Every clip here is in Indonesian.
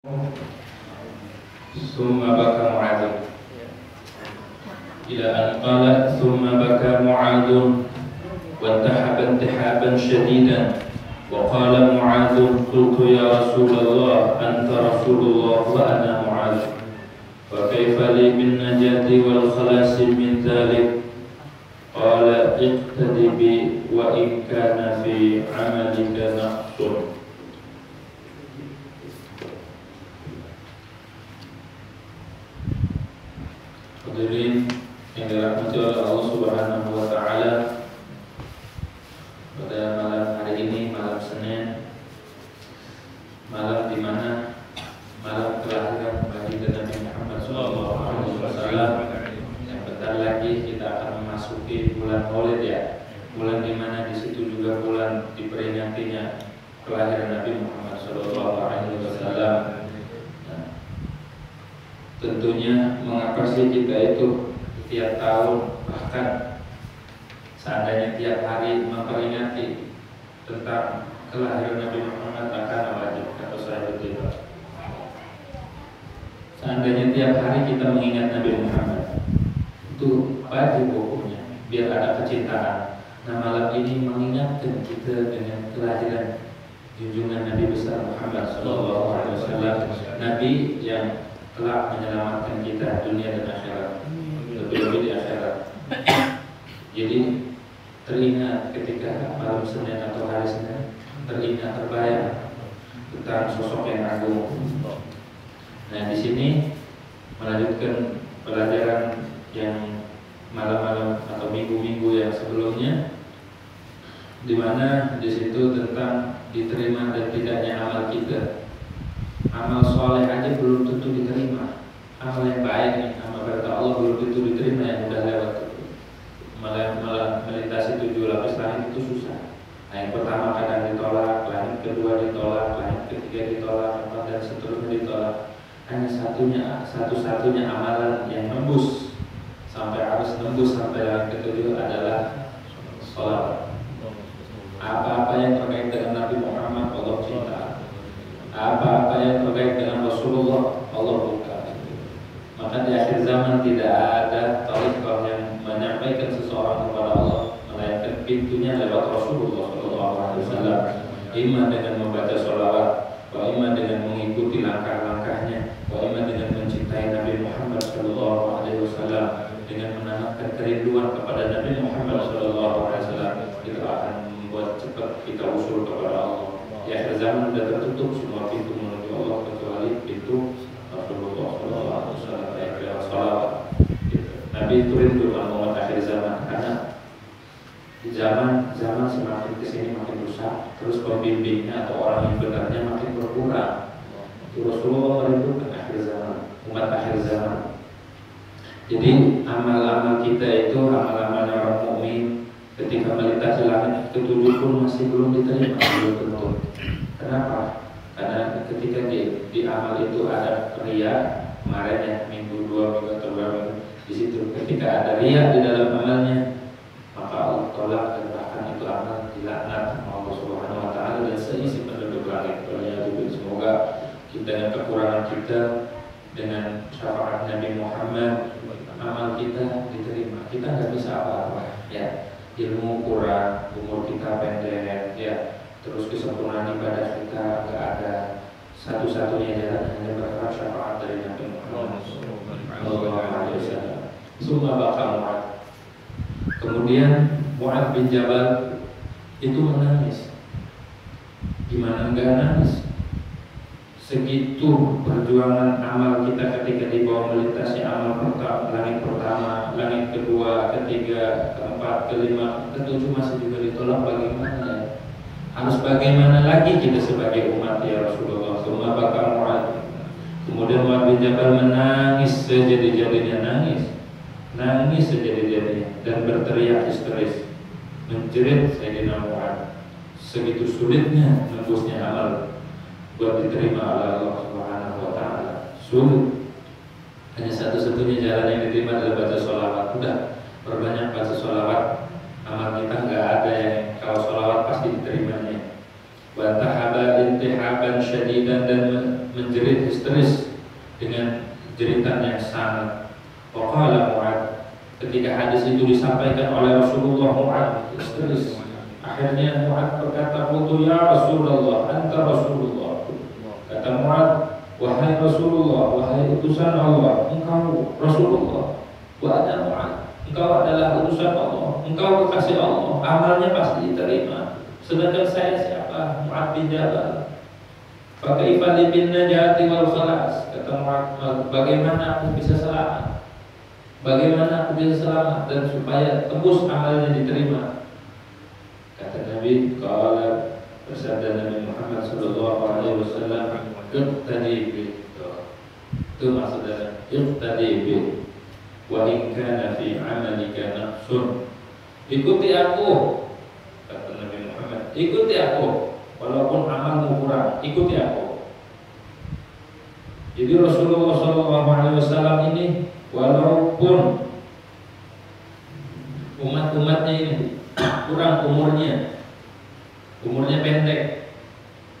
ثم بكى معاذ إلى أن قال ثم بكى معاذ وانتحب انتحابا شديدا وقال معاذ قلت يا رسول الله أنت رسول الله وأنا معاذ فكيف لي بالنجاة والخلاص من ذلك قال اقتد بي وإن كان في عملك نقص. Hadirin yang dirahmati oleh Allah Subhanahu wa taala, pada malam hari ini, malam Senin, malam di mana malam kelahiran baginda Nabi Muhammad SAW, yang bentar lagi kita akan memasuki bulan Maulid, ya, bulan di mana di situ juga bulan diperingatinya kelahiran Nabi Muhammad SAW. Tentunya mengapa sih kita itu tiap tahun, bahkan seandainya tiap hari memperingati tentang kelahiran Nabi Muhammad akan wajib atau saya betul. Seandainya tiap hari kita mengingat Nabi Muhammad, itu wajib hukumnya, biar ada kecintaan. Nah, malam ini mengingatkan kita dengan kelahiran junjungan Nabi besar Muhammad SAW, Nabi yang telah menyelamatkan kita dunia dan akhirat, lebih-lebih di akhirat. Jadi teringat ketika malam Senin atau hari Senin, teringat, terbayang tentang sosok yang agung. Nah, di sini melanjutkan pelajaran yang malam-malam atau minggu-minggu yang sebelumnya, di mana di situ tentang diterima dan tidaknya amal kita. Amal soleh aja belum tentu diterima. Amal yang baik nih, amal kata Allah belum tentu diterima yang udah lewat itu. Malah melintasi 7 lapis langit itu susah. Nah, yang pertama kadang ditolak, langit kedua ditolak, langit ketiga ditolak, dan seterusnya ditolak. Hanya satu-satunya amalan yang nembus harus nembus sampai langit ketujuh adalah sholat. Apa-apa yang terkait dengan Nabi Muhammad Allah cinta. Apa-apa yang terkait dengan Rasulullah Allah buka. Maka di akhir zaman tidak ada tariqah yang menyampaikan seseorang kepada Allah melainkan pintunya lewat Rasulullah SAW. Iman dengan membaca sholawat, wa iman dengan mengikuti langkah-langkahnya, wa iman dengan mencintai Nabi Muhammad SAW, dengan menanamkan kerinduan kepada Nabi Muhammad SAW, itu akan membuat cepat kita usul kepada Allah. Di akhir zaman sudah tertutup semua pintu menuju Allah kecuali pintu Rasulullah SAW. Nabi itu rindu sama umat akhir zaman, karena di zaman semakin kesini makin rusak, terus pembimbingnya atau orang yang benarnya makin berkurang. Itu Rasulullah merindukan akhir zaman, umat akhir zaman. Jadi amal-amal kita itu amal-amal orang mukmin ketika melintasi langit ketujuh pun masih belum diterima, belum tentu. Kenapa? Karena ketika di amal itu ada riya, kemarin ya minggu 2 minggu atau 2 minggu, di situ ketika ada riya di dalam amalnya, maka Allah tolak dan bahkan itu amal dilaknat Allah Subhanahu wa taala dan seisi penduduk langit. Semoga kita dengan kekurangan kita, dengan syafaat Nabi Muhammad, amal kita diterima. Kita nggak bisa apa-apa, ya. Ilmu kurang, umur kita pendek, ya. Terus kesempurnaan ibadah kita nggak ada. Satu-satunya jalan hanya berharap syafaat dari Nabi Muhammad SAW. Summa baka Mu'ad. Kemudian Mu'ad bin Jabal itu menangis. Gimana enggak nangis? Segitu perjuangan amal kita ketika dibawa melintasi amal pertama, langit pertama, langit kedua, ketiga, keempat, kelima, ketujuh masih juga ditolak. Bagaimana ya? Harus bagaimana lagi kita sebagai umat ya Rasulullah? Summa baka Mu'ad. Kemudian Mu'ad bin Jabal menangis sejadi-jadinya, nangis sejadi-jadinya dan berteriak histeris, menjerit Sayyidina Mu'ad. Segitu sulitnya nembusnya amal buat diterima oleh Allah Subhanahu wa taala. Sulit. Hanya satu-satunya jalan yang diterima adalah baca sholawat. Udah, perbanyak baca sholawat. Amal kita nggak ada yang kalau sholawat pasti diterimanya. Wa tahaba intihaban syadidan, dan menjerit histeris dengan jeritan yang sangat. Waqala Mu'ad, ketika hadis itu disampaikan oleh Rasulullah, Mu'ad histeris. Akhirnya Mu'ad berkata, "Qultu ya Rasulullah, anta Rasulullah." Kata Mu'ad, "Wahai Rasulullah, wahai utusan Allah, engkau Rasulullah." Wa ana Mu'ad, engkau adalah utusan Allah, engkau kekasih Allah, amalnya pasti diterima. Sedangkan saya siapa? Mu'ad bin Jabal. Fakaifa li bin najati wal khalas. Kata Mu'ad, bagaimana aku bisa selamat? Bagaimana aku bisa selamat dan supaya tembus amalnya diterima? Kata Nabi, qala, bersabda Nabi Muhammad sallallahu alaihi wasallam, "Iqtadi bi." Itu maksudnya iqtadi bi. Wa in kana fi 'amalika naqsun. Ikuti aku, kata Nabi Muhammad. Ikuti aku, walaupun amalmu kurang, ikuti aku. Jadi Rasulullah SAW ini, walaupun umat-umatnya ini kurang umurnya pendek,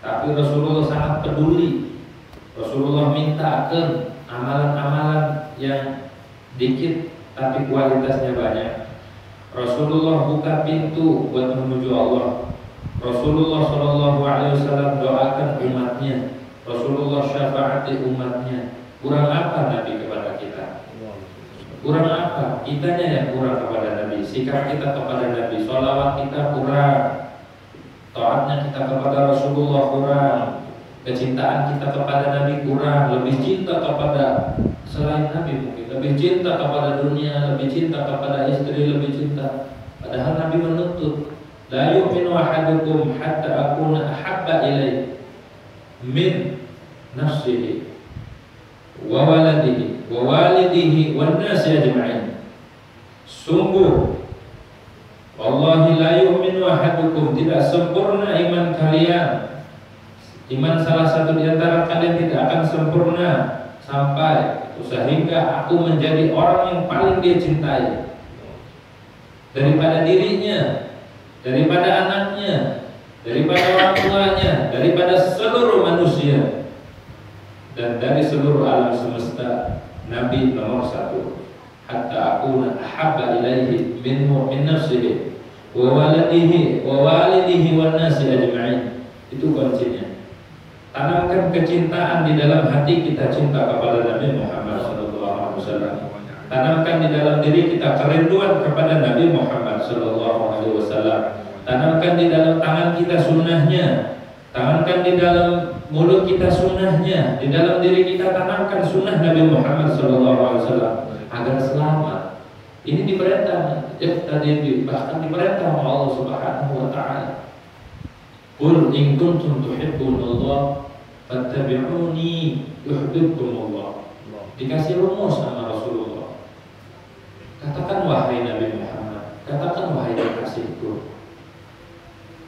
tapi Rasulullah sangat peduli. Rasulullah mintakan amalan-amalan yang dikit tapi kualitasnya banyak. Rasulullah buka pintu buat menuju Allah. Rasulullah SAW doakan umatnya. Rasulullah syafaati umatnya. Kurang apa Nabi kepada kita? Kurang apa? Kitanya yang kurang kepada Nabi. Sikap kita kepada Nabi, sholawat kita kurang, taatnya kita kepada Rasulullah kurang, kecintaan kita kepada Nabi kurang. Lebih cinta kepada selain Nabi mungkin, lebih cinta kepada dunia, lebih cinta kepada istri, lebih cinta. Padahal Nabi menuntut, la yu'minu ahadukum hatta akuna ahabba ilaihi min nafsihi wa waladihi wa walidihi wan nasi ajma'in. Sungguh wallahi la yu'minu ahadukum, tidak sempurna iman kalian. Iman salah satu di antara kalian tidak akan sempurna sampai sehingga aku menjadi orang yang paling dia cintai daripada dirinya, daripada anaknya, daripada orang tuanya, daripada seluruh manusia, dan dari seluruh alam semesta. Nabi nomor satu. Hatta akuna ahabba ilaihi min nafsihi wa waladihi wan nasi ajma'in. Itu kuncinya. Tanamkan kecintaan di dalam hati kita, cinta kepada Nabi Muhammad SAW. Tanamkan di dalam diri kita kerinduan kepada Nabi Muhammad SAW. Tanamkan di dalam tangan kita sunnahnya. Tanamkan di dalam mulut kita sunnahnya. Di dalam diri kita tanamkan sunnah Nabi Muhammad SAW agar selamat. Ini diperintah, bahkan diperintah oleh Allah Subhanahu Wa Taala. Qul in kuntum tuhibbunallah fattabi'uni yuhibbukumullah. Dikasih rumus sama Rasulullah. Katakan wahai Nabi Muhammad, katakan wahai kekasihku,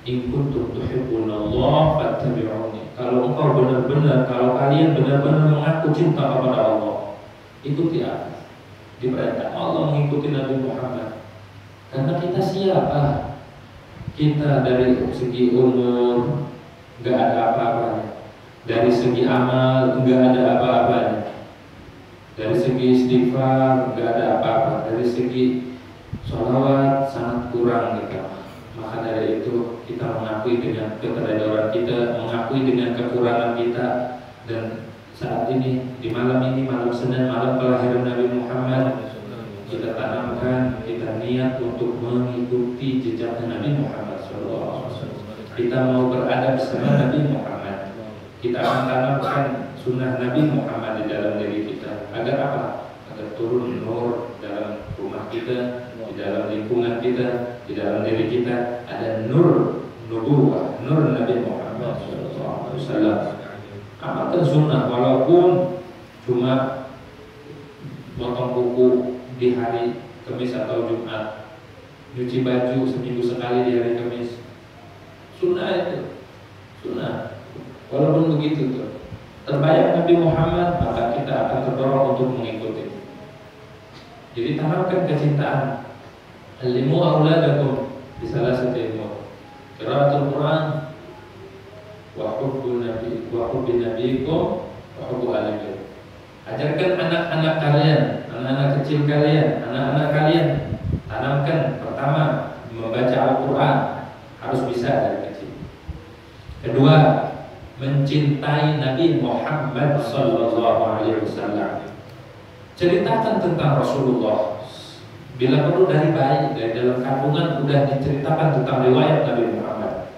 in kuntum tuhibbunallah fattabi'uni. Kalau engkau benar-benar, kalau kalian benar-benar mengaku cinta kepada Allah, ikuti aku. Diperintah Allah mengikuti Nabi Muhammad. Karena kita siapa? Kita dari segi umur nggak ada apa-apanya, dari segi amal nggak ada apa-apanya, dari segi istighfar nggak ada apa-apa, dari segi sholawat sangat kurang kita. Maka dari itu kita mengakui dengan keterdadoran kita, mengakui dengan kekurangan kita. Dan saat ini, di malam ini, malam Senin, malam kelahiran Nabi Muhammad, kita tanamkan, kita niat untuk mengikuti jejaknya Nabi Muhammad SAW. Kita mau berada bersama Nabi Muhammad. Kita akan tanamkan sunnah Nabi Muhammad di dalam diri kita. Agar apa? Agar turun nur dalam rumah kita, di dalam lingkungan kita, di dalam diri kita ada nur nubuwah, nur Nabi Muhammad SAW. Amalkan sunnah walaupun cuma potong kuku di hari Kamis atau Jumat, nyuci baju seminggu sekali di hari Kamis. Sunnah itu, sunnah. Walaupun begitu tuh terbayang Nabi Muhammad, maka kita akan terdorong untuk mengikuti. Jadi tanamkan kecintaan. Alimu auladakum di salah satu ilmu. Qiraatul Quran wa hubbi nabiyikum wa hubbu ahli bait. Ajarkan anak-anak kalian, anak-anak kecil kalian, anak-anak kalian, tanamkan pertama membaca Al-Quran, harus bisa dari kecil. Kedua, mencintai Nabi Muhammad SAW. Ceritakan tentang Rasulullah. Bila perlu dari bayi, dari dalam kandungan udah diceritakan tentang riwayat Nabi Muhammad.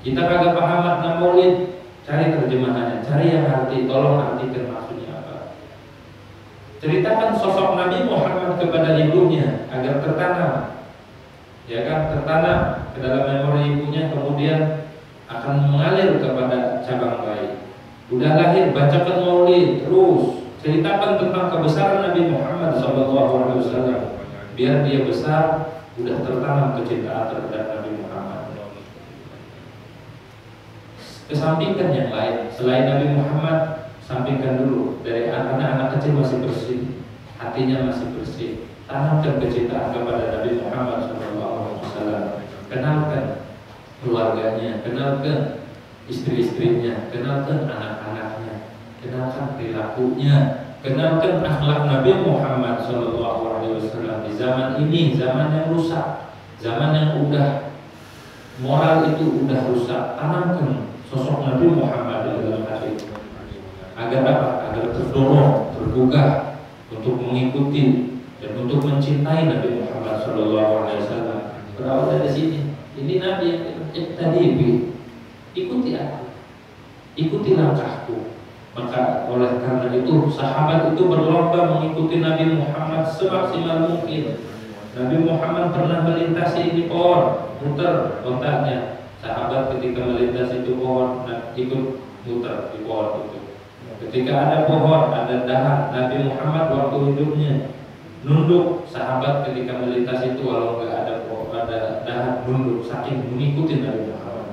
Kita kagak paham makna maulid, cari terjemahannya, cari yang arti, tolong artikan maksudnya apa. Ceritakan sosok Nabi Muhammad kepada ibunya agar tertanam, ya kan, tertanam ke dalam memori ibunya, kemudian akan mengalir kepada cabang bayi. Udah lahir, bacakan maulid terus. Ceritakan tentang kebesaran Nabi Muhammad SAW, biar dia besar udah tertanam kecintaan terhadap Nabi Muhammad. Kesampingkan yang lain selain Nabi Muhammad, sampingkan dulu dari anak-anak kecil masih bersih, hatinya masih bersih. Tanamkan kecintaan kepada Nabi Muhammad SAW. Kenalkan keluarganya, kenalkan istri-istrinya, kenalkan anak-anaknya, kenalkan perilakunya, kenalkan akhlak Nabi Muhammad SAW. Di zaman ini, zaman yang rusak, zaman yang udah moral itu udah rusak, tanamkan sosok Nabi Muhammad di dalam hati, agar apa? Agar terdorong, tergugah untuk mengikuti dan untuk mencintai Nabi Muhammad SAW. Berawal dari sini, ini Nabi yang tadi ikuti aku, ikuti langkahku. Maka oleh karena itu sahabat itu berlomba mengikuti Nabi Muhammad semaksimal mungkin. Nabi Muhammad pernah melintasi ini pohon, muter otaknya. Sahabat ketika melintasi itu pohon, ikut muter di pohon itu. Ketika ada pohon, ada dahan, Nabi Muhammad waktu hidupnya nunduk. Sahabat ketika melintasi itu walau nggak ada pohon, ada dahan, nunduk saking mengikuti Nabi Muhammad.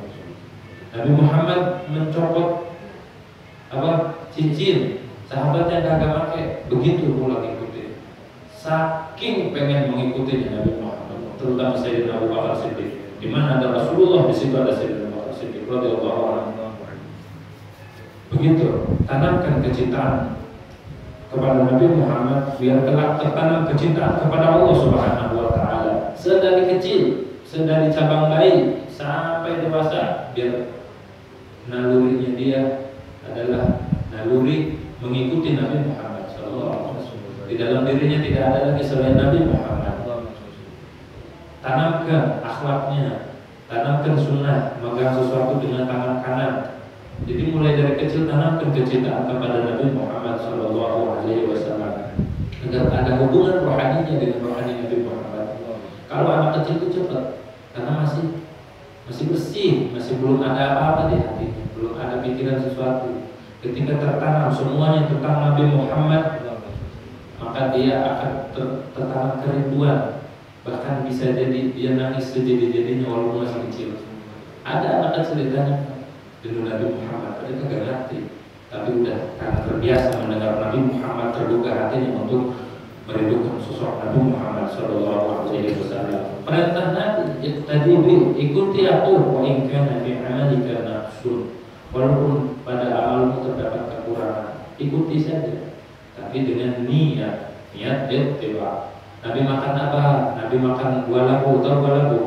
Nabi Muhammad mencopot cincin, sahabatnya kagak pakai, begitu pula ngikutin. Saking pengen mengikuti Nabi Muhammad, terutama Sayyidina Abu Bakar Siddiq. Di mana ada Rasulullah, di situ ada Sayyidina Abu Bakar Siddiq radhiyallahu anhu. Begitu, tanamkan kecintaan kepada Nabi Muhammad biar kelak tertanam kecintaan kepada Allah Subhanahu wa taala. Sedari kecil, sedari cabang bayi sampai dewasa, biar nalurinya dia adalah naluri mengikuti Nabi Muhammad SAW. Di dalam dirinya tidak ada lagi selain Nabi Muhammad. Tanamkan akhlaknya, tanamkan sunnah, memegang sesuatu dengan tangan kanan. Jadi mulai dari kecil tanamkan kecintaan kepada Nabi Muhammad SAW, agar ada hubungan rohaninya dengan rohani Nabi Muhammad. Kalau anak kecil itu cepat, karena masih bersih, masih belum ada apa-apa di hatinya, belum ada pikiran sesuatu. Ketika tertanam semuanya tentang Nabi Muhammad, maka dia akan tertanam kerinduan. Bahkan bisa jadi dia nangis sejadi-jadinya walaupun masih kecil. Ada anak kecil ditanya rindu Nabi Muhammad, dia kagak ngerti, tapi udah karena terbiasa mendengar Nabi Muhammad, terbuka hatinya untuk merindukan sosok Nabi Muhammad SAW. Perintah Nabi tadi, ikuti aku, wa in kana fi amalika naqsun. Walaupun pada amalmu terdapat kekurangan, ikuti saja, tapi dengan niat ittiba. Nabi makan apa? Nabi makan buah labu, tahu buah labu?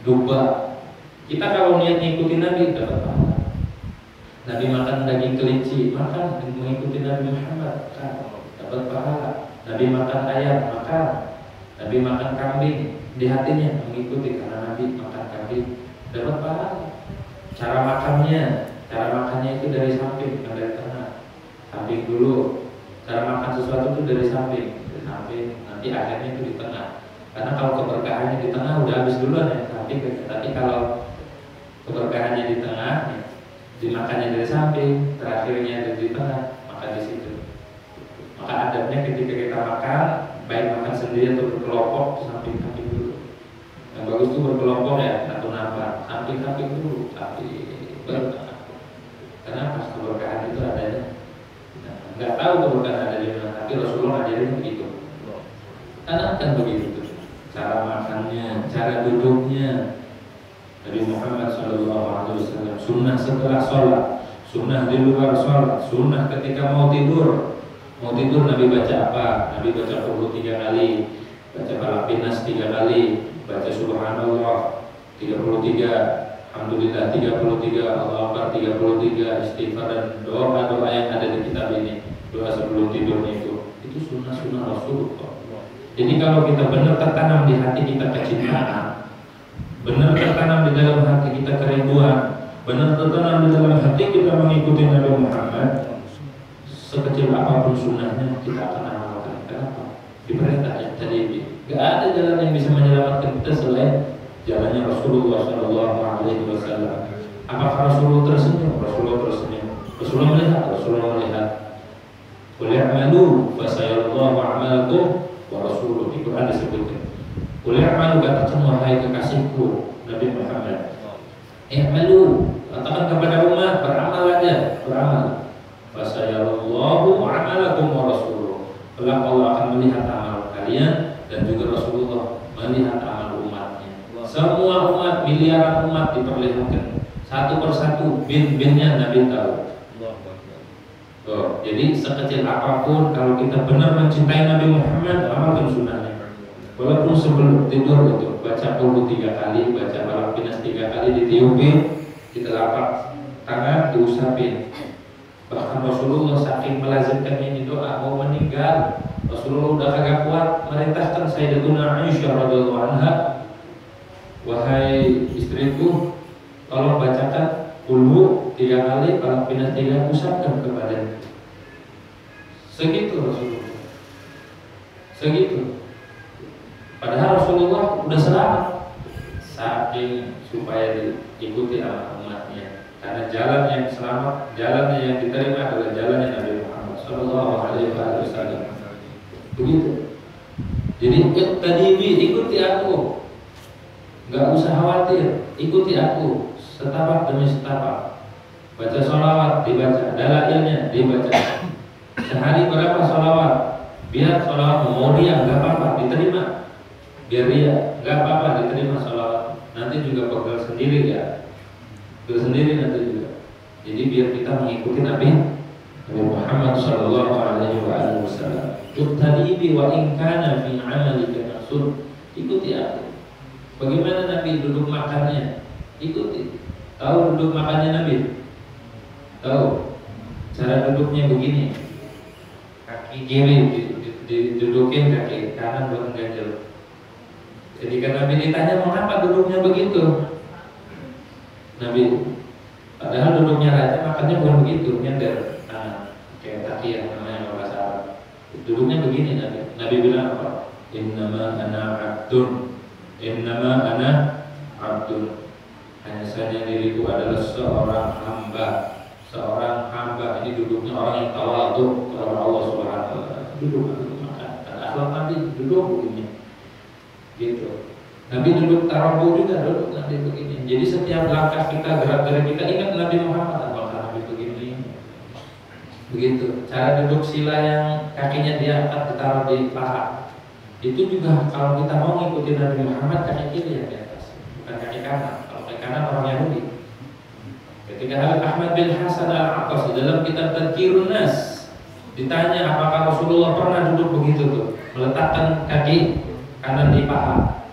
Duba. Kita kalau niat ngikuti Nabi dapat pahala. Nabi makan daging kelinci, makan mengikuti Nabi Muhammad, dapat pahala. Nabi makan ayam, makan. Nabi makan kambing, di hatinya mengikuti karena Nabi makan kambing, dapat pahala. Cara makannya itu dari samping, bukan dari tengah. Samping dulu. Cara makan sesuatu itu dari samping, nanti akhirnya itu di tengah. Karena kalau keberkahannya di tengah udah habis duluan ya. Tapi kalau keberkahannya di tengah, ya, dimakannya dari samping, terakhirnya di tengah, maka di situ. Maka adabnya ketika kita makan, baik makan sendiri atau berkelompok, samping-samping dulu. Yang bagus itu berkelompok ya, satu nafas, samping-samping dulu, tapi bertengah. Karena pas keberkahan itu adanya, nggak tahu keberkahan ada di mana, tapi Rasulullah ngajarin begitu. Tanamkan begitu, cara makannya, cara duduknya. Nabi Muhammad SAW, sunnah setelah sholat, sunnah di luar sholat, sunnah ketika mau tidur. Mau tidur Nabi baca apa? Nabi baca qul 3 kali, baca falaq nas 3 kali, baca subhanallah 33, alhamdulillah 33, Allahu akbar 33, istighfar dan doa-doa yang ada di kitab ini, doa sebelum tidurnya itu sunnah-sunnah Rasulullah. Jadi kalau kita benar tertanam di hati kita kecintaan, benar tertanam di dalam hati kita kerinduan, benar tertanam di dalam hati kita mengikuti Nabi Muhammad, sekecil apapun sunnahnya kita akan amalkan. Kenapa? Diperintah yang tadi. Gak ada jalan yang bisa menyelamatkan kita selain jalannya Rasulullah SAW. Apakah Rasulullah tersenyum? Rasulullah tersenyum. Rasulullah melihat? Rasulullah melihat. Qul i'malu fasayarallahu a'malakum wa rasuluh. Di Quran disebutkan. Qul i'malu, katakan wahai kekasihku Nabi Muhammad. I'malu, katakan kepada umat, beramal aja, beramal. Fasayarallahu a'malakum wa rasuluh. Kelak Allah akan melihat amal kalian dan juga Rasulullah melihat amal umatnya. Semua umat, miliaran umat diperlihatkan satu persatu, bin-binnya Nabi tahu. Jadi sekecil apapun kalau kita benar mencintai Nabi Muhammad, amalkan sunnahnya. Walaupun sebelum tidur itu baca qul 3 kali, baca falaq nas 3 kali, ditiupin, kita lapak tangan, diusapin. Bahkan Rasulullah saking melazimkan ini doa mau meninggal, Rasulullah udah kagak kuat, merintahkan Sayyidatuna Aisyah radhiyallahu anha, wahai istriku, tolong bacakan qul 3 kali, falaq nas 3, usapkan ke badan. Segitu Rasulullah, segitu. Padahal Rasulullah udah selamat, saking supaya diikuti sama umatnya. Karena jalan yang selamat, jalan yang diterima adalah jalannya Nabi Muhammad SAW. Begitu. Jadi iqtadibi, ikuti aku, nggak usah khawatir, ikuti aku, setapak demi setapak. Baca sholawat dibaca, dalailnya dibaca. Sehari berapa sholawat? Biar sholawat mau dia nggak apa-apa, diterima. Biar dia nggak apa-apa, diterima sholawat. Nanti juga pegal sendiri ya. Sendiri nanti juga. Jadi biar kita mengikuti Nabi Muhammad sallallahu alaihi wasallam. Iqtadibi wa in kana fi 'amalika naqsun. Ikuti aku. Bagaimana Nabi duduk makannya? Ikuti. Tahu duduk makannya Nabi? Tahu. Cara duduknya begini. Kaki kiri didudukin, kaki kanan buat ganjel. Jadi kan Nabi ditanya mengapa duduknya begitu? Nabi, padahal duduknya raja makannya bukan begitu, nyender, kayak takiyah namanya bahasa Arab. Duduknya begini Nabi bilang apa? Innama ana abdun, innama ana abdun. Hanya saja diriku adalah seorang hamba. Ini duduknya orang yang tawadhu kepada Allah Subhanahu wa taala. Duduk makan. Akhlak Nabi duduk begini, gitu. Nabi duduk tarawih juga, duduk Nabi begini. Jadi setiap langkah kita, gerak-gerik kita ingat Nabi Muhammad, apakah Nabi begini. Begitu. Cara duduk sila yang kakinya diangkat ditaruh di paha. Itu juga kalau kita mau ngikutin Nabi Muhammad, kaki kiri yang di atas, bukan kaki kanan. Kalau kaki kanan orang Yahudi. Ketika Habib Ahmad bin Hasan Al-Aqas dalam kitab Tadhkirun Nas ditanya apakah Rasulullah pernah duduk begitu tuh, meletakkan kaki kanan di paha.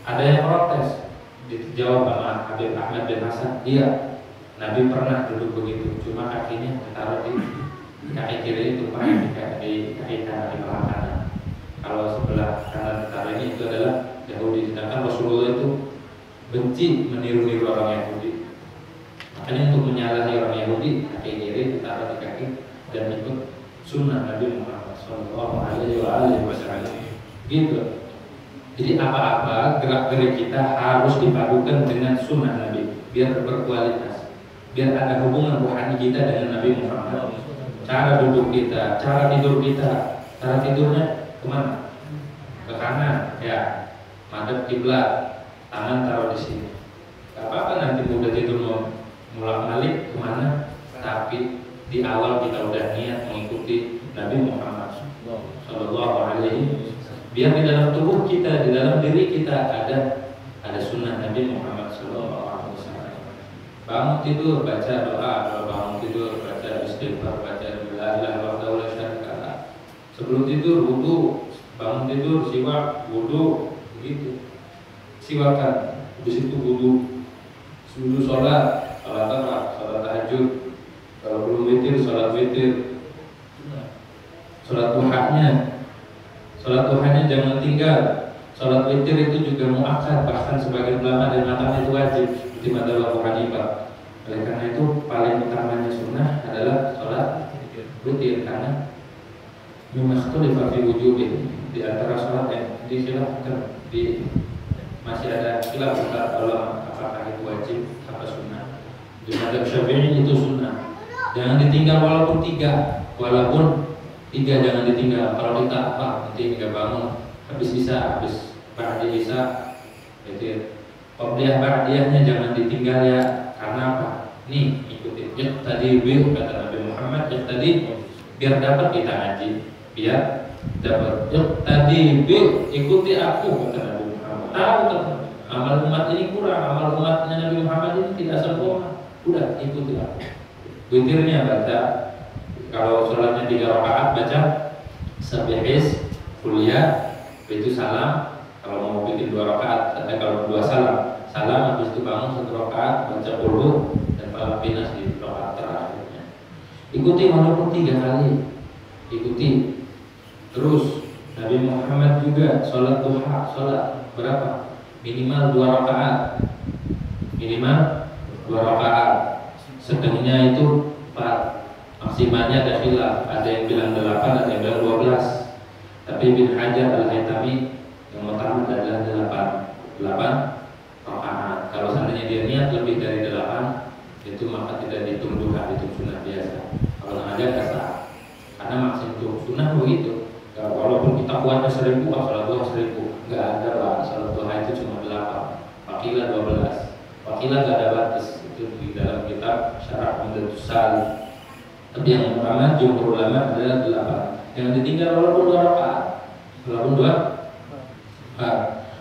Ada yang protes, dijawab sama Habib Ahmad bin Hasan, iya, Nabi pernah duduk begitu, cuma kakinya ditaruh di kaki kiri itu, pakai di kaki kanan di paha kanan. Kalau sebelah kanan ditaruh ini itu adalah Yahudi, sedangkan Rasulullah itu benci meniru-niru orang Yahudi. Makanya untuk menyalahi orang Yahudi, kaki kiri ditaruh di kaki dan ikut sunnah Nabi Muhammad SAW. Gitu. Jadi apa-apa gerak-gerik kita harus dipadukan dengan sunnah Nabi, biar berkualitas, biar ada hubungan rohani kita dengan Nabi Muhammad. Cara duduk kita, cara tidur kita, cara tidurnya kemana? Ke kanan, ya, madhab kiblat, tangan taruh di sini. Gak apa-apa nanti udah tidur mau mulak-malik kemana, tapi di awal kita udah niat mengikuti Nabi Muhammad Sallallahu Alaihi Wasallam. Biar di dalam tubuh kita, di dalam diri kita ada sunnah Nabi Muhammad SAW. Bangun tidur baca doa, kalau istighfar, baca la ilaha illallah wa la syarika lah. Sebelum tidur wudu, bangun tidur siwak, wudu, begitu. Siwakan, habis itu wudu sholat apa? Sholat tahajud. Kalau belum witir, sholat witir. Sholat duhanya jangan tinggal. Sholat witir itu juga muakkad, bahkan sebagian ulama dan mengatakan itu wajib di madzhab Abu Hanifah. Oleh karena itu paling utamanya sunnah adalah sholat witir, karena mimakhtulifa fi wujubih, di antara sholat yang dikhilafkan masih ada khilaf antara ulama apakah itu wajib atau sunnah. Di madzhab Syafi'i itu sunnah. Jangan ditinggal walaupun tiga jangan ditinggal. Kalau kita nanti nggak bangun habis ba'da isya, itu ba'diyahnya jangan ditinggal ya. Karena apa? Nih ikutin tadi kata Nabi Muhammad, tadi biar dapat kita ngaji, biar dapat tadi ikuti aku kata Nabi Muhammad. Tahu kan amal umat ini kurang, amal umatnya Nabi Muhammad ini tidak sempurna. Udah ikuti aku. Witirnya baca, kalau sholatnya 3 rakaat baca sabihis, kuliah, itu salam. Kalau mau bikin 2 rakaat, kalau 2 salam, habis itu bangun 1 rakaat baca qul dan falaq binas di rakaat terakhirnya. Ikuti walaupun 3 kali, ikuti. Terus Nabi Muhammad juga sholat duha, sholat berapa? Minimal 2 rakaat, sedangnya itu 4, maksimalnya ada khilaf, ada yang bilang 8, ada yang bilang 12. Tapi Ibn Hajar Al-Haytami yang utama adalah 8 rakaat. Kalau seandainya dia niat lebih dari 8, itu maka tidak dihitung duha, dihitung sunnah biasa. Kalau ada sah, karena maksimum sunnah begitu. Walaupun kita kuatnya 1000, salat duha 1000, nggak ada lah. Salat duha itu cuma 8, wakilah 12, wakilah nggak ada batas. Itu di dalam kitab Syarah Umdatus Shalik. Tapi yang pertama jumhur ulama adalah 8. Yang ditinggal walaupun 2 rakaat,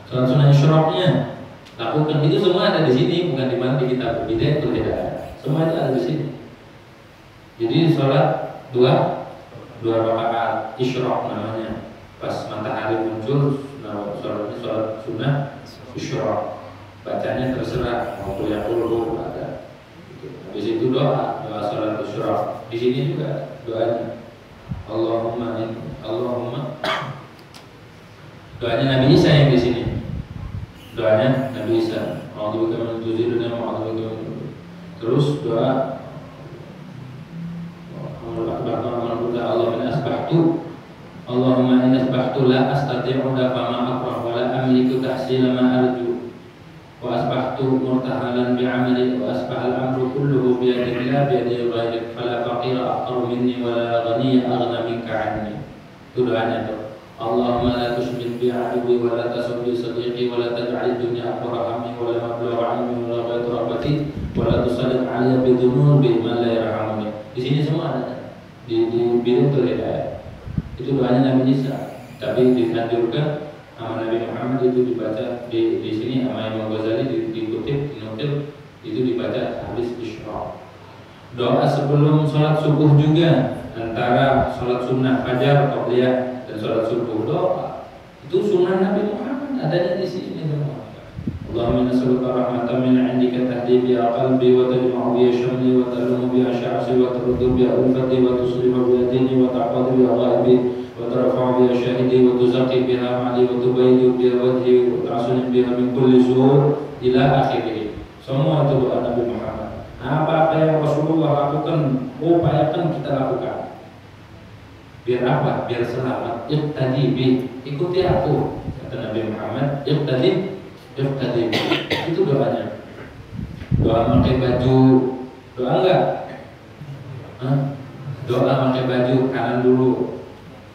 Salat sunnah isyraqnya lakukan. Itu semua ada di sini, bukan di mana di kitab Bidayatul Hidayah. Semua itu ada di sini. Jadi salat 2 rakaat isyraq namanya. Pas matahari muncul, salat sunnah isyraq. Bacanya terserah, mau kuliah dulu ada. Habis itu doa salat isyraq. Di sini juga doanya Allahumma doanya Nabi Isa yang di sini. Doanya Nabi Isa. Terus doa Allahumma inna asbahtu la astati'u dafa ma akrah wa la amliku tahsila ma arju wa asbahtu murtahalan bi'amali wa asbahal amru kulluhu biyadillah biyadi ghairik fala faqira aqtaru minni wa la ghaniya aghna minka anni. Itu doanya tuh. Allahumma la tushmit bi aduwi wa la tasub bi sadiqi wa la taj'al dunya akbar hammi wa la mablugha ilmi wa la ghaitu rahmati wa la tusallit 'alayya bi dhunubi man la yarhamuni. Di sini semua ada. Di Bidayatul Hidayah. Itu doanya Nabi Isa. Tapi dianjurkan sama Nabi Muhammad itu dibaca di sini sama Imam Ghazali dikutip, dinukil itu dibaca habis isyraq. Doa sebelum sholat subuh juga, antara sholat sunnah fajar, qabliyah dan sholat subuh doa. Itu sunnah Nabi Muhammad, adanya di sini. Allahumma nas'aluka rahmatan min 'indika tahdi bi qalbi wa tajma'u bi shamli wa talumu bi sha'si wa turdu bi ulfati wa tuslimu bi dini wa taqadu bi ghaibi wa tarfa'u bi syahidi wa tuzaqi biha ma'li wa tubayyidu bi wajhi wa ta'suni biha min kulli sur ila akhirih. Semua itu doa Nabi Muhammad. Apa yang Rasulullah lakukan, upayakan kita lakukan. Biar apa? Biar selamat. Iqtadi bi, ikuti aku, kata Nabi Muhammad. Iqtadi itu doanya. Doa pakai baju, doa enggak? Doa pakai baju kanan dulu.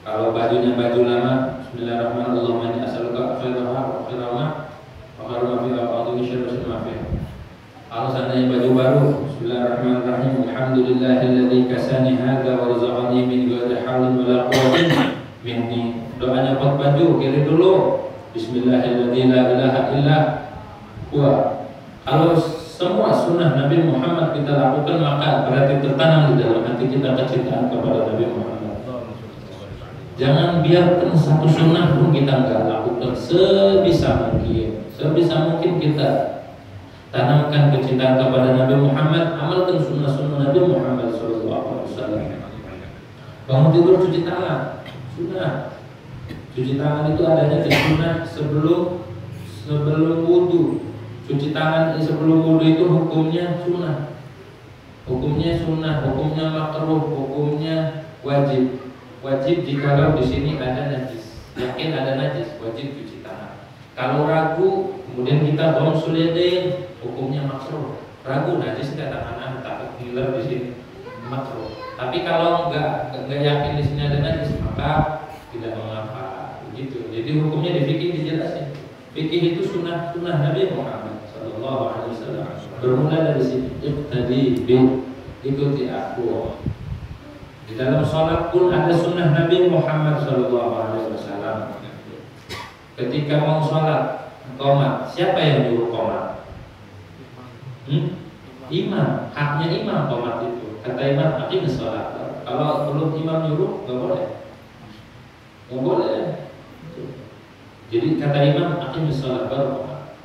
Kalau bajunya baju lama, Bismillahirrahmanirrahim. Allahumma inni as'aluka khairaha wa khairama wa khairama fi a'udzu bisyarri ma fi. Kalau seandainya baju baru, Bismillahirrahmanirrahim. Alhamdulillahilladzi kasani hadza wa razaqani min ghairi haulin wa la quwwatin minni. Doanya buat baju kiri dulu. Bismillahirrahmanirrahim. La ilaha illa huwa. Kalau semua sunnah Nabi Muhammad kita lakukan, maka berarti tertanam di dalam hati kita kecintaan kepada Nabi Muhammad. Jangan biarkan satu sunnah pun kita nggak lakukan. Sebisa mungkin kita tanamkan kecintaan kepada Nabi Muhammad, amalkan sunnah-sunnah Nabi Muhammad SAW. Bangun tidur cuci tangan, sunnah. Cuci tangan itu adanya di sunnah sebelum wudu. Cuci tangan sebelum wudu itu hukumnya sunnah. Hukumnya makruh, hukumnya wajib. Wajib jikalau di sini ada najis, yakin ada najis, wajib cuci tangan. Kalau ragu, kemudian kita bom sulidain, hukumnya makruh. Ragu najis nggak tangan takut ngiler di sini, makruh. Tapi kalau nggak yakin di sini ada najis, maka tidak mengapa. Begitu. Jadi hukumnya di fikih dijelasin. Fikih itu sunnah Nabi Muhammad Sallallahu Alaihi Wasallam. Bermula dari sini, ikuti aku. Di dalam sholat pun ada sunnah Nabi Muhammad Sallallahu Alaihi Wasallam. Ketika mau sholat, qomat, siapa yang nyuruh qomat? Imam, haknya imam qomat itu. Kata imam, aqim sholat. Kalau belum imam nyuruh, nggak boleh. Jadi kata imam, aqim sholat baru qomat.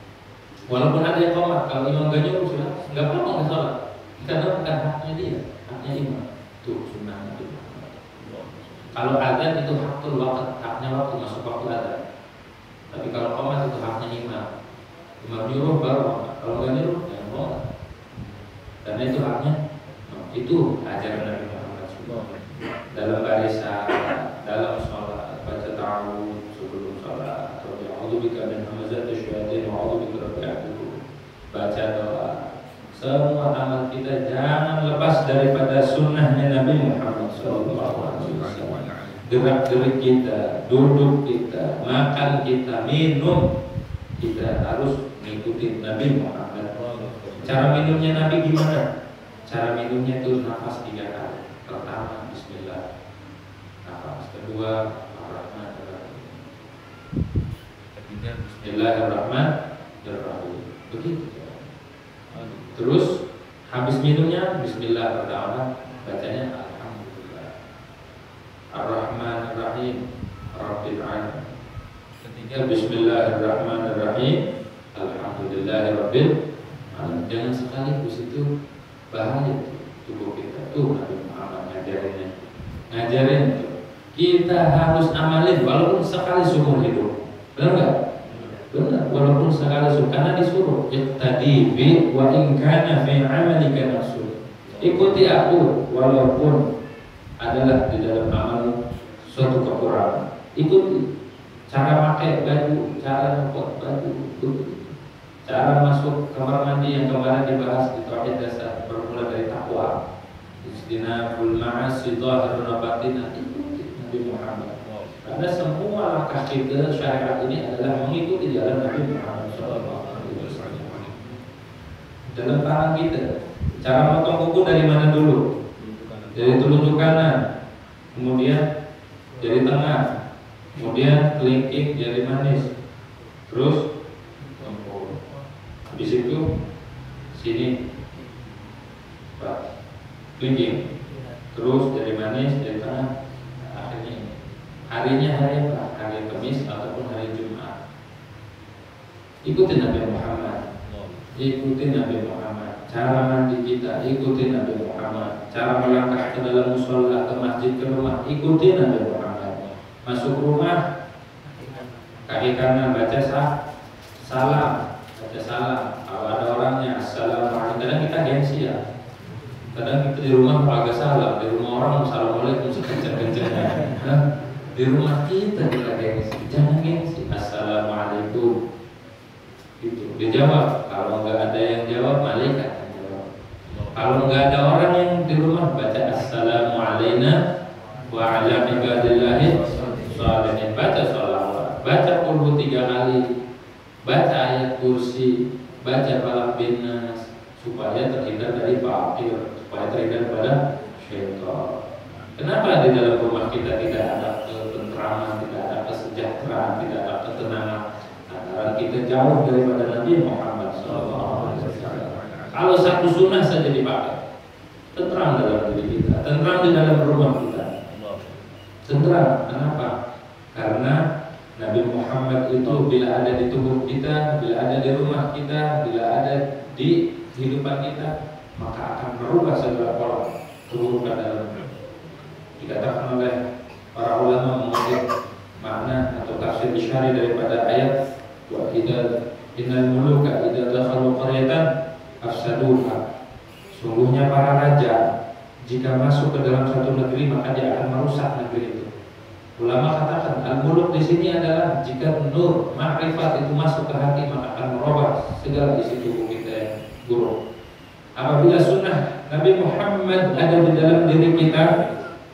Walaupun ada yang qomat, kalau imam nggak nyuruh, sudah nggak apa-apa nggak sholat. Karena bukan haknya dia, haknya imam. Itu sunnah Nabi Muhammad. Kalau adzan itu haknya waktu masuk waktu adzan. Tapi kalau qomat itu haknya imam. Imam nyuruh baru qomat. Kalau nggak nyuruh jangan qomat. Karena itu haknya. Itu ajaran Nabi Muhammad dalam barisan, dalam sholat, baca ta'awudz sebelum sholat, atau a'udzubika min hamazati syayatin wa a'udzubika rabbil alamin. Baca doa. Semua amal kita jangan lepas daripada sunnahnya Nabi Muhammad SAW. Gerak-gerik kita, duduk kita, makan kita, minum kita harus mengikuti Nabi Muhammad. Cara minumnya Nabi gimana? Cara minumnya itu nafas 3 kali. Pertama Bismillah, nafas kedua Ar-Rahman-Ar-Rahim, ketiga Bismillahirrahmanirrahim. Begitu. Terus habis minumnya Bismillah pertama, bacanya Alhamdulillah Ar-Rahman-Ar-Rahim Rabbil Alamin. Ketiga Bismillahirrahmanirrahim Alhamdulillahi Rabbil Alamin. Jangan sekaligus, itu bahaya tubuh kita. Tuh Nabi Muhammad ngajarin kita harus amalin walaupun sekali seumur hidup. Benar nggak? Benar, walaupun sekali karena disuruh iqtadi bi wa in kana fi amalika nafsun. Ikuti aku walaupun adalah di dalam amalmu suatu kekurangan. Ikuti cara pakai baju, cara ngepot baju, cara masuk kamar mandi yang kemarin dibahas di tauhid dasar, bermula dari takwa. Istinabul ma'asi zahirun wa batin. Ikuti Nabi Muhammad. Karena semua langkah kita syariat ini adalah mengikuti jalan Nabi Muhammad SAW. Dalam tangan kita, cara potong kuku dari mana dulu? Dari telunjuk kanan, kemudian jari tengah, kemudian kelingking jari manis, terus jempol. Habis itu sini, kelingking, terus jari manis, jari tengah, akhirnya ini. Harinya hari apa? Hari Kamis ataupun hari Jumat. Ikuti Nabi Muhammad. Ikuti Nabi Muhammad. Cara mandi kita, ikuti Nabi Muhammad. Cara melangkah ke dalam musola, ke masjid, ke rumah, ikuti Nabi Muhammad. Masuk rumah, kaki kanan baca salam. Baca salam. Kalau ada orangnya, assalamualaikum. Kadang kita gengsi ya. Kadang kita di rumah agak salam, di rumah orang assalamualaikum sekencang-kencangnya. Di rumah kita gengsi, jangan gengsi. Assalamualaikum. Itu dijawab. Kalau nggak ada yang jawab, malaikat yang jawab. Kalau nggak ada orang yang di rumah, baca assalamualaikum wa ala ibadillahi sholihin. Baca sholawat, baca qul 3 kali, baca ayat kursi, baca falaq bin nas, supaya terhindar dari fakir, supaya terhindar pada syaitan. Kenapa di dalam rumah kita tidak ada ketentraman, tidak ada kesejahteraan, tidak ada ketenangan? Karena kita jauh daripada Nabi Muhammad SAW. Kalau satu sunnah saja dipakai, tentram dalam diri kita, tentram di dalam rumah kita. Tentram, kenapa? Karena Nabi Muhammad itu bila ada di tubuh kita, bila ada di rumah kita, bila ada di kehidupan kita, maka akan merubah segala pola keburukan dalam. Dikatakan oleh para ulama mengutip makna atau tafsir syar'i daripada ayat wa idza innal muluka idza dakhalu qaryatan afsaduha. Sungguhnya para raja jika masuk ke dalam satu negeri maka dia akan merusak negeri itu. Ulama katakan al-muluk di sini adalah jika nur ma'rifat itu masuk ke hati maka akan merubah segala isi tubuh kita yang buruk. Apabila sunnah Nabi Muhammad ada di dalam diri kita,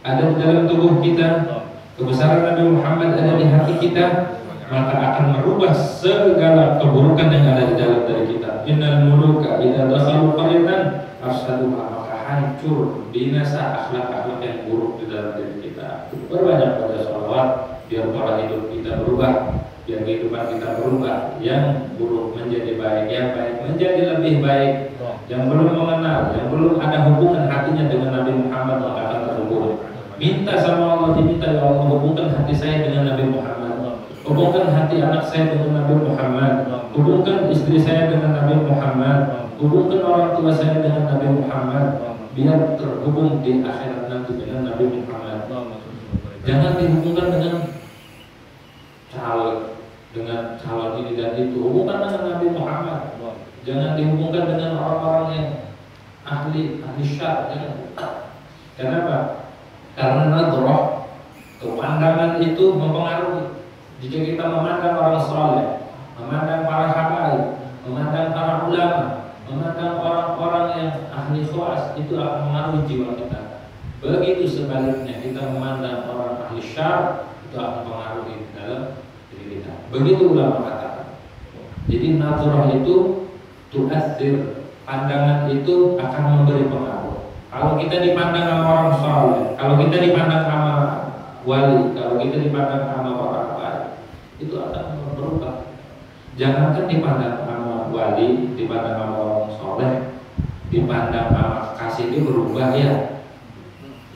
ada di dalam tubuh kita, kebesaran Nabi Muhammad ada di hati kita, maka akan merubah segala keburukan yang ada di dalam diri kita. Innal muluka idza dakhalu qaryatan afsaduha, maka hancur binasa akhlak-akhlak yang buruk di dalam diri kita. Berbanyak pada sholawat biar pola hidup kita berubah, biar kehidupan kita berubah, yang buruk menjadi baik, yang baik menjadi lebih baik. Yang belum mengenal, yang belum ada hubungan hatinya dengan Nabi Muhammad maka akan terhubung. Minta sama Allah, diminta ya Allah hubungkan hati saya dengan Nabi Muhammad, hubungkan hati anak saya dengan Nabi Muhammad, hubungkan istri saya dengan Nabi Muhammad, hubungkan orang tua saya dengan Nabi Muhammad, biar terhubung di akhirat nanti dengan Nabi Muhammad. Jangan dihubungkan dengan calon ini dan itu, hubungkan dengan Nabi Muhammad. Jangan dihubungkan dengan orang-orang yang ahli syar. Kenapa? Karena nadhrah, kepandangan itu mempengaruhi. Jika kita memandang orang saleh, memandang para habaib, memandang para ulama, memandang orang-orang yang ahli khawas, itu akan mengaruhi jiwa kita. Begitu sebaliknya kita memandang orang ahli syar, itu akan mengaruhi dalam diri kita. Begitu ulama katakan. Jadi nadhrah itu tu'athir, pandangan itu akan memberi pengaruh. Kalau kita dipandang sama orang saleh, kalau kita dipandang sama wali, kalau kita dipandang sama orang baik, itu akan berubah. Jangankan dipandang sama wali, dipandang sama orang saleh, dipandang sama kekasih dia berubah ya.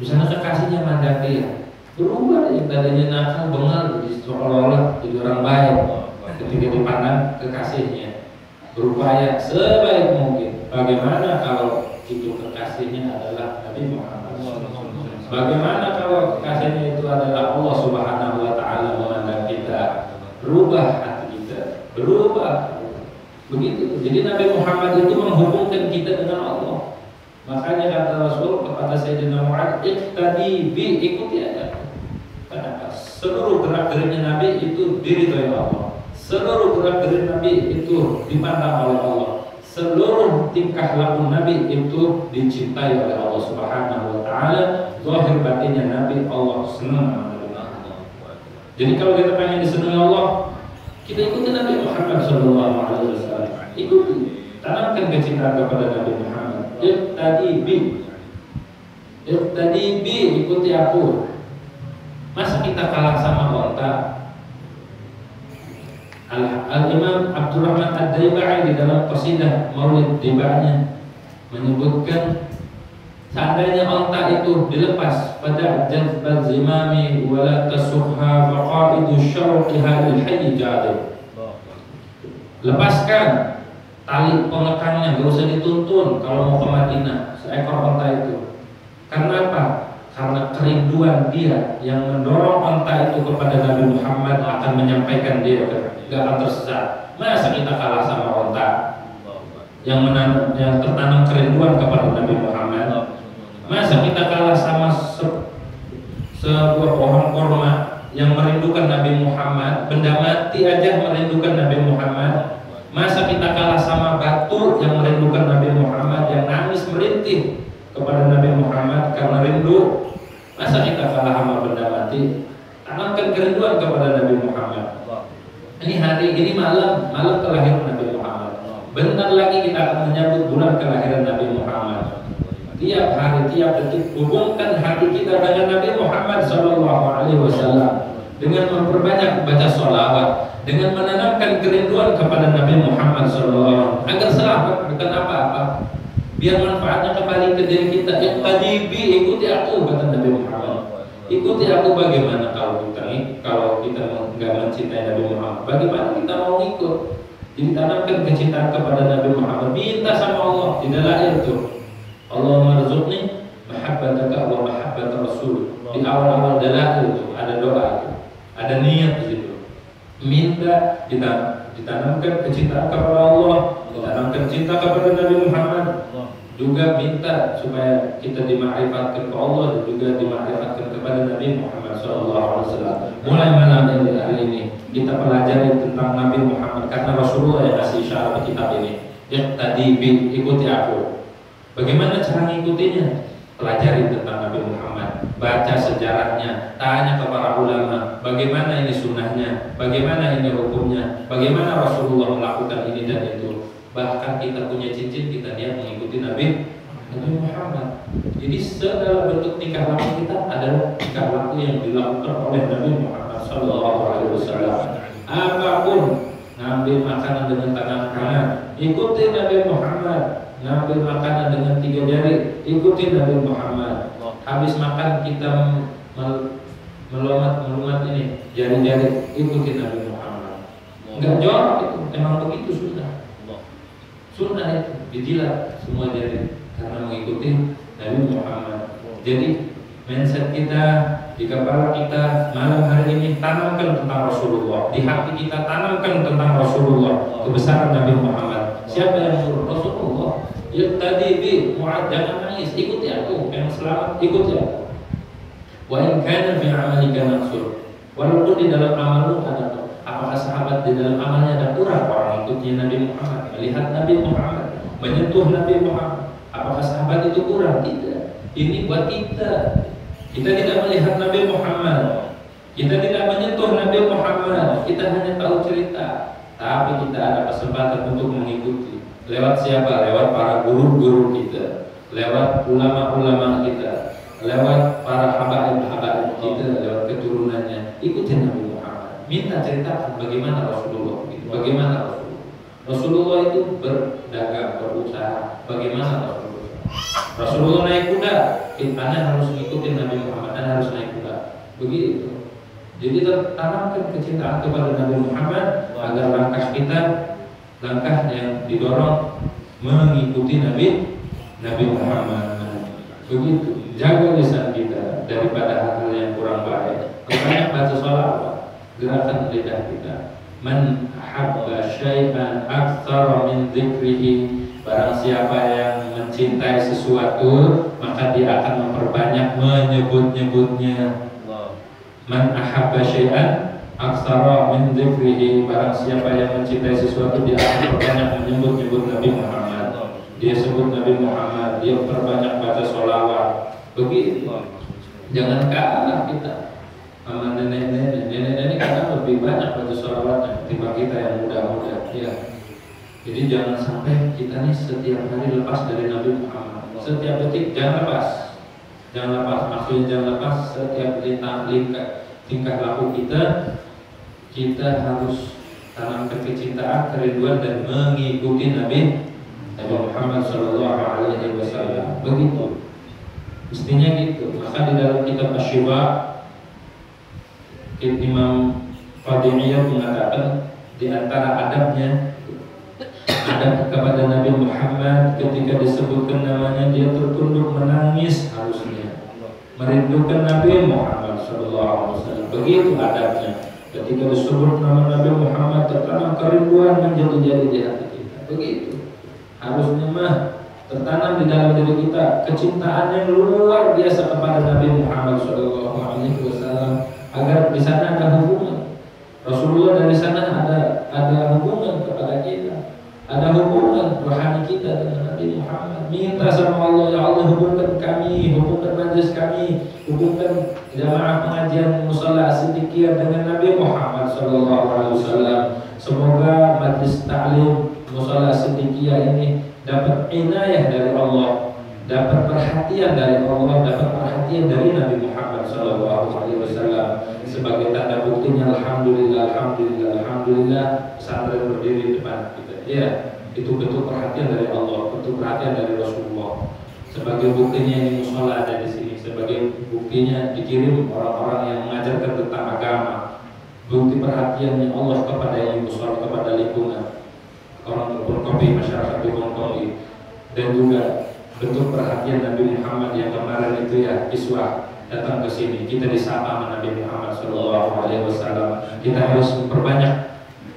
Misalnya kekasihnya mandang dia, berubah yang tadinya nakal, bengal, seolah-olah jadi orang baik. Ketika dipandang kekasihnya, berupaya sebaik mungkin. Bagaimana kalau itu kekasihnya adalah Nabi Muhammad? Bagaimana kalau kekasihnya itu adalah Allah Subhanahu wa taala memandang kita? Berubah hati kita, berubah. Begitu. Jadi Nabi Muhammad itu menghubungkan kita dengan Allah. Makanya kata Rasul kepada Sayyidina Mu'adz, "Iqtadi bi", ikuti aja. Kenapa? Seluruh gerak-geriknya Nabi itu diridhoi Allah. Seluruh gerak-gerik Nabi itu dipandang oleh Allah. Seluruh tingkah laku Nabi itu dicintai oleh Allah Subhanahu wa taala. Zahir batinnya Nabi Allah senang. Jadi kalau kita pengen disenangi Allah, kita ikuti Nabi Muhammad sallallahu alaihi wasallam. Ikuti, tanamkan kecintaan kepada Nabi Muhammad. Iqtadi bi, ikuti aku. Masa kita kalah sama onta? Al-Imam Abdurrahman Ad-Daiba'i di dalam qasidah Maulid Diba'nya menyebutkan seandainya onta itu dilepas pada jazbal zimami wala tasukha faqaidu syauqiha lil hayy jadid. Lepaskan tali pengekannya, gak usah dituntun kalau mau ke Madinah seekor onta itu. Karena apa? Karena kerinduan dia yang mendorong onta itu kepada Nabi Muhammad akan menyampaikan dia gak akan tersesat. Masa kita kalah sama onta yang tertanam kerinduan kepada Nabi Muhammad? Masa kita kalah sama sebuah pohon kurma yang merindukan Nabi Muhammad? Benda mati aja merindukan Nabi Muhammad. Masa kita kalah sama batu yang merindukan Nabi Muhammad, yang nangis merintih kepada Nabi Muhammad karena rindu? Masa kita kalah sama benda mati? Tanamkan kerinduan kepada Nabi Muhammad. Ini hari, ini malam kelahiran Nabi Muhammad. Bentar lagi kita akan menyambut bulan kelahiran Nabi Muhammad. Tiap hari, tiap detik hubungkan hati kita dengan Nabi Muhammad SAW. dengan memperbanyak baca sholawat, dengan menanamkan kerinduan kepada Nabi Muhammad SAW agar selamat, bukan apa-apa, biar manfaatnya kembali ke diri kita. Yang tadi ikuti aku, kata Nabi Muhammad. Ikuti aku. Bagaimana kalau kita nggak mencintai Nabi Muhammad? Bagaimana kita mau ikut? Ditanamkan kecintaan kepada Nabi Muhammad. Minta sama Allah di dalam itu. Allahumma rzuqni mahabbataka wa mahabbat Rasul. Di awal-awal dalail itu ada doa itu, ada niat di situ. Minta ditanamkan kecintaan kepada Allah, ditanamkan cinta kepada Nabi Muhammad. Juga minta supaya kita dima'rifatkan ke Allah dan juga dima'rifatkan kepada Nabi Muhammad SAW. Mulai malam hari ini kita pelajari tentang Nabi Muhammad karena Rasulullah yang kasih isyarat kitab ini. Yang tadi ikuti aku. Bagaimana cara mengikutinya? Pelajari tentang Nabi Muhammad, baca sejarahnya, tanya ke para ulama, bagaimana ini sunnahnya, bagaimana ini hukumnya, bagaimana Rasulullah melakukan ini dan itu. Bahkan kita punya cincin, kita niat mengikuti Nabi Muhammad. Jadi segala bentuk tingkah laku kita adalah tingkah laku yang dilakukan oleh Nabi Muhammad SAW. Apapun, ngambil makanan dengan tangan kanan, ikuti Nabi Muhammad. Ngambil makanan dengan 3 jari, ikuti Nabi Muhammad. Habis makan kita melumat ini jari-jari, ikuti Nabi Muhammad. Enggak jorok itu, emang begitu sunnah. Sunnah itu dijilat semua jari karena mengikuti Nabi Muhammad. Jadi mindset kita di kepala kita malam hari ini tanamkan tentang Rasulullah, di hati kita tanamkan tentang Rasulullah, kebesaran Nabi Muhammad. Siapa yang suruh? Rasulullah. Ya tadi Mu'adz, jangan nangis, ikuti aku, yang selamat ikuti aku. Wa in kana fi 'amalika naqsur, walaupun di dalam amalmu ada, apakah sahabat di dalam amalnya ada kurang? Orang ikutnya Nabi Muhammad, melihat Nabi Muhammad, menyentuh Nabi Muhammad, apakah sahabat itu kurang? Tidak. Ini buat kita. Kita tidak melihat Nabi Muhammad, kita tidak menyentuh Nabi Muhammad, kita hanya tahu cerita, tapi kita ada kesempatan untuk mengikuti. Lewat siapa? Lewat para guru-guru kita, lewat ulama-ulama kita, lewat para habaib-habaib kita, lewat keturunannya. Ikuti Nabi Muhammad. Minta ceritakan bagaimana Rasulullah gitu. Bagaimana Rasulullah. Rasulullah itu berdagang, berusaha. Bagaimana Rasulullah? Rasulullah naik kuda, Anda harus mengikuti Nabi Muhammad. Anda harus naik kuda. Begitu. Jadi tanamkan kecintaan kepada Nabi Muhammad agar langkah kita, langkah yang didorong mengikuti Nabi Muhammad. Begitu. Jaga lisan kita daripada hal-hal yang kurang baik. Banyak baca sholawat, gerakan lidah kita. Man habba syai'an aktsara min dzikrihi, barang siapa yang mencintai sesuatu maka dia akan memperbanyak menyebut-nyebutnya. Man ahabba syai'an aktsara min dzikrihi, barang siapa yang mencintai sesuatu dia akan berbanyak menyebut-nyebut Nabi Muhammad. Dia sebut Nabi Muhammad, dia perbanyak baca sholawat. Begitu. Jangan kalah kita sama nenek-nenek karena lebih banyak baca sholawatnya ketimbang kita yang muda-muda. Ya. Jadi jangan sampai kita nih setiap hari lepas dari Nabi Muhammad. Setiap detik jangan lepas. Jangan lepas, maksudnya jangan lepas setiap tingkah laku kita harus tanamkan kecintaan, kerinduan dan mengikuti Nabi Muhammad SAW. Begitu. Mestinya gitu. Maka di dalam kitab Asy-Syifa Imam Qadimiyah mengatakan di antara adabnya, adab kepada Nabi Muhammad ketika disebutkan namanya dia tertunduk menangis harusnya, merindukan Nabi Muhammad SAW. Begitu adabnya. Ketika disebut nama Nabi Muhammad tertanam kerinduan menjadi-jadi di hati kita. Begitu. Harusnya mah tertanam di dalam diri kita kecintaan yang luar biasa kepada Nabi Muhammad SAW, agar di sana ada hubungan. Rasulullah dari sana ada hubungan kepada kita, ada hubungan rohani kita dengan Nabi Muhammad. Minta sama Allah, ya Allah hubungkan kami, hubungkan majlis kami, hubungkan jamaah pengajian Musalla As-Siddiqiyah dengan Nabi Muhammad SAW. Semoga majlis ta'lim Musalla As-Siddiqiyah ini dapat inayah dari Allah, dapat perhatian dari Allah, dapat perhatian dari Nabi Muhammad SAW. Sebagai tanda buktinya alhamdulillah, alhamdulillah, alhamdulillah pesantren berdiri di depan kita. Ya, itu bentuk perhatian dari Allah, bentuk perhatian dari Rasulullah. Sebagai buktinya ini musola ada di sini. Sebagai buktinya dikirim orang-orang yang mengajarkan tentang agama. Bukti perhatiannya Allah kepada yang musola, kepada lingkungan orang berkopi, masyarakat berkopi. Dan juga bentuk perhatian Nabi Muhammad yang kemarin itu ya, Iswah datang ke sini. Kita disapa sama Nabi Muhammad SAW. Kita harus memperbanyak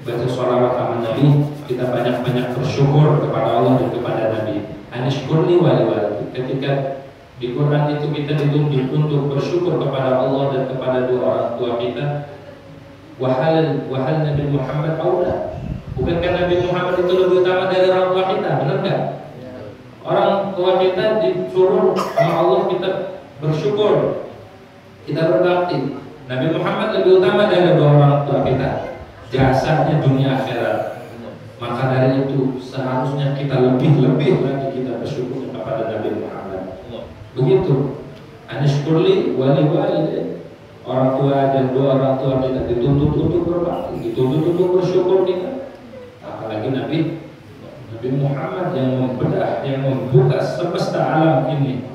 baca sholawat sama Nabi. Kita banyak-banyak bersyukur kepada Allah dan kepada Nabi. Anishkurni wali-wali. Ketika di Quran itu kita dituntut untuk bersyukur kepada Allah dan kepada dua orang tua kita. Wahal Nabi Muhammad aula. Bukankah Nabi Muhammad itu lebih utama dari orang tua kita? Benar nggak? Orang tua kita disuruh sama Allah kita bersyukur, kita berbakti. Nabi Muhammad lebih utama dari dua orang tua kita. Jasanya dunia akhirat. Maka dari itu seharusnya kita lebih lagi kita bersyukur kepada Nabi Muhammad. Begitu. Anishkurli wali-wali. Orang tua dan dua orang tua kita dituntut untuk berbakti, dituntut untuk bersyukur kita. Apalagi Nabi Muhammad yang membedah, yang membuka semesta alam ini,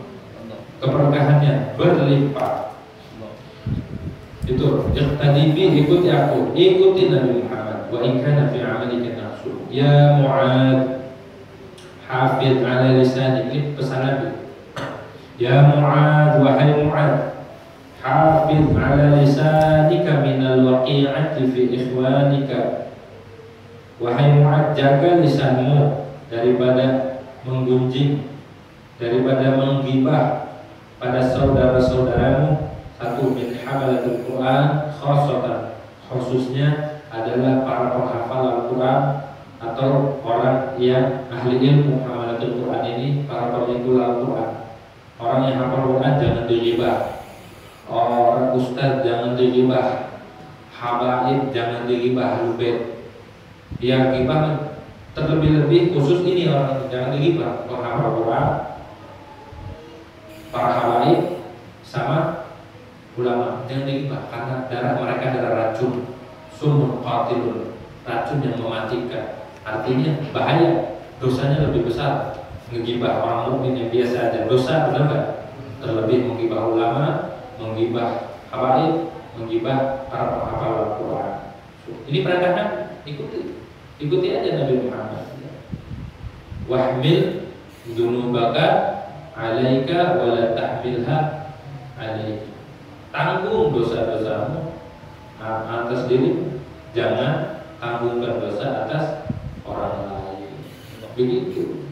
keberkahannya berlimpah. Itu iqtadibi, ikuti aku, ikuti Nabi Muhammad. Wa in kana fi amalika nafsu. Ya Mu'ad, hafidh ala lisanik. Ini pesan Nabi. Ya Mu'ad, wahai Mu'ad, hafidh ala lisanika minal waqi'ati fi ikhwanika. Wahai Mu'ad, jaga lisanmu daripada menggunjing, daripada menggibah pada saudara-saudaramu. Satu, min hamalatul Quran khasatan, khususnya adalah para penghafal Al-Quran atau orang yang ahli ilmu. Hamalatul Quran ini para pemikul Al-Quran. Orang yang hafal Quran jangan digibah. Orang ustaz jangan digibah. Habaib jangan digibah. Lubet yang gibah terlebih-lebih khusus ini orang jangan digibah. Penghafal Quran, para habaib sama ulama jangan digibah karena darah mereka adalah racun, sumur qatilun, racun yang mematikan. Artinya bahaya, dosanya lebih besar ngegibah orang mukmin yang biasa aja. Dosa benar nggak? Terlebih menggibah ulama, menggibah habaib, menggibah para penghafal Al-Quran. Ini perintahnya, ikuti aja Nabi Muhammad. Wahmil dzunubaka 'alaika wa la tahmilha 'alaika. Tanggung dosa-dosamu atas diri, jangan tanggungkan dosa atas orang lain. Begitu.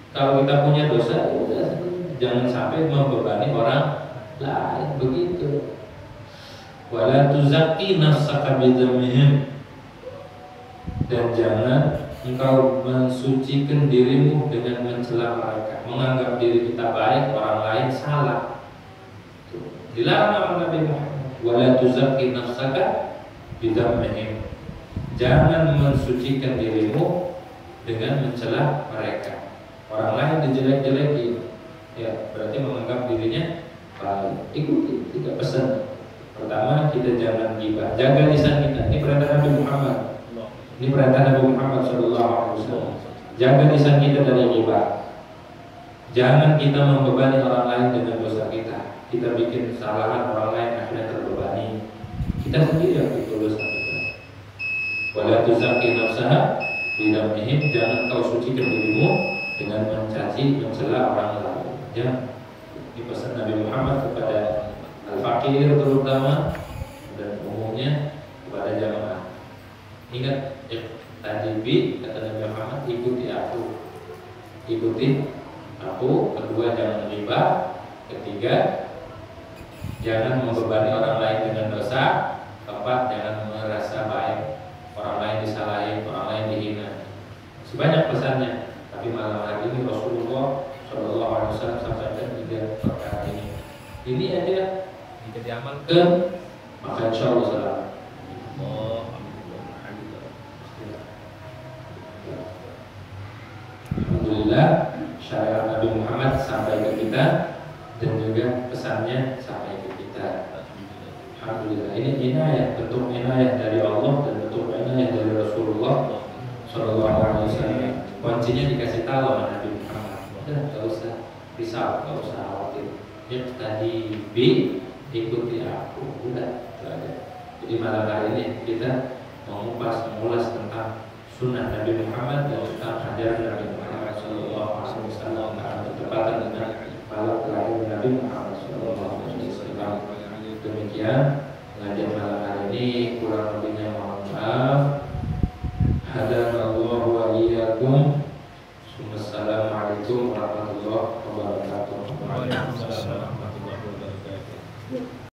Kalau kita punya dosa, udah jangan sampai membebani orang lain. Begitu. Wala tuzakki nafsaka bidzamihim. Dan jangan engkau mensucikan dirimu dengan mencela mereka, menganggap diri kita baik, orang lain salah. Dilarang sama Nabi Muhammad. Wala tuzakki nafsaka bidzamihim. Jangan mensucikan dirimu dengan mencela mereka. Orang lain dijelek-jelekin, ya berarti menganggap dirinya baik. Ikuti 3 pesan. Pertama, kita jangan gibah, jaga lisan kita. Ini perintah Nabi Muhammad. Ini perintah Nabi Muhammad SAW. Jaga lisan kita dari gibah. Jangan kita membebani orang lain dengan dosa kita. Kita bikin kesalahan, orang lain akhirnya terbebani. Kita sendiri yang pikul dosa kita. Wala tuzakki nafsaha bidzamihim. Jangan kau sucikan dirimu dengan mencaci, mencela orang lain. Jangan. Ini pesan Nabi Muhammad kepada al-fakir terutama dan umumnya kepada jamaah. Ingat, tadi kata Nabi Muhammad, ikuti aku. Ikuti aku. Kedua, jangan riba. Ketiga, jangan membebani orang lain dengan dosa. Keempat, jangan merasa baik, orang lain disalahin, orang lain dihina. Sebanyak pesannya. Tapi malam hari ini Rasulullah SAW sampaikan 3 perkara ini. Ini aja jika diamalkan, maka insya Allah selamat. Alhamdulillah, syariat Nabi Muhammad sampai ke kita dan juga pesannya sampai ke kita. Alhamdulillah, ini inayah, bentuk inayah dari Allah dan bentuk inayah dari Rasulullah Shallallahu Alaihi Wasallam. Kuncinya dikasih tahu sama Nabi Muhammad. Udah, nggak usah risau, nggak usah khawatir. Yang tadi B ikuti aku, udah itu aja. Jadi malam hari ini kita mengulas tentang sunnah Nabi Muhammad dan tentang ajaran Nabi Muhammad Shallallahu Alaihi Wasallam bertepatan dengan malam terakhir Nabi Muhammad Shallallahu Alaihi Wasallam. Demikian pengajian malam hari ini, kurang lebihnya mohon maaf. Hadanallahu wa iyyakum. Assalamualaikum warahmatullahi wabarakatuh. Waalaikumsalam warahmatullahi wabarakatuh.